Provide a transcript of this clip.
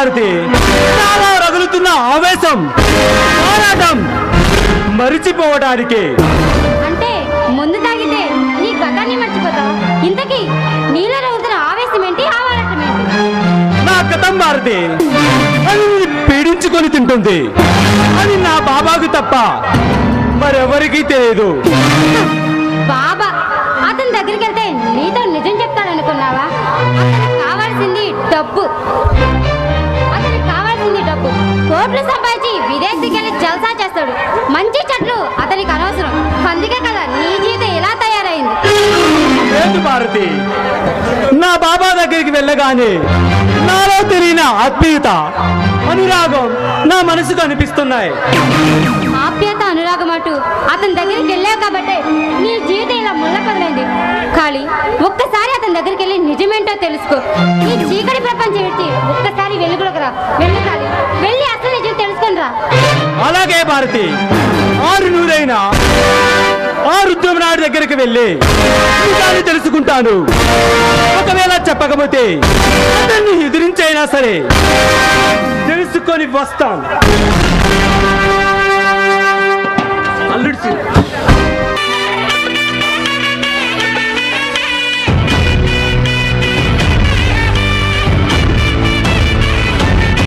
భారతి, నాలో రగులుతున్న ఆవేశం పోరాటం మరిచిపోవడానికి. అంటే ముందు తాగితే నీ గతాన్ని మర్చిపోతావు. ఇంతకీ నీలో రగులుతున్న ఆవేశం ఏంటి, ఆవాలటం ఏంటి? నా గతం భారతి, అది పీడించుకొని తింటుంది. అది నా బాబాకు తప్ప మరెవరికీ తెలియదు. బాబా అతని దగ్గరికి వెళ్తే నీతో నిజం చెప్తాడనుకున్నావా? అతనికి కావాల్సింది డబ్బు. కోట్లు సంపాదించి విదేశీకి వెళ్ళి జల్సా చేస్తాడు. మంచి చెట్లు అతనికి అనవసరం. అందుకే కదా నీ జీవితం ఇలా తయారైంది. లేదు భారతి, నా బాబా దగ్గరికి వెళ్ళగానే నాలో తెలియని ఆత్మీయత, అనురాగం నా మనసుకు అనిపిస్తున్నాయి. ఆప్యాయత, అనురాగం అంటూ అతని దగ్గరికి వెళ్ళావు కాబట్టి నీ జీవితం ఇలా ముళ్ళపదలైంది. ఖాళీ ఒక్కసారి అతని దగ్గరికి వెళ్ళి నిజమేంటో తెలుసుకో. ఈ చీకటి ప్రపంచం విడిచి ఒక్కసారి వెలుగులోకి రా. వెళ్ళు ఖాళీ, వెళ్ళి అసలు నిజం తెలుసుకొని రా. అలాగే భారతి, 6 నూరైనా ఆ రుద్రమనాయుడు దగ్గరికి వెళ్ళి నిజాన్ని తెలుసుకుంటాను. ఒకవేళ చెప్పకపోతే అతన్ని ఎదిరించైనా సరే తెలుసుకొని వస్తాను.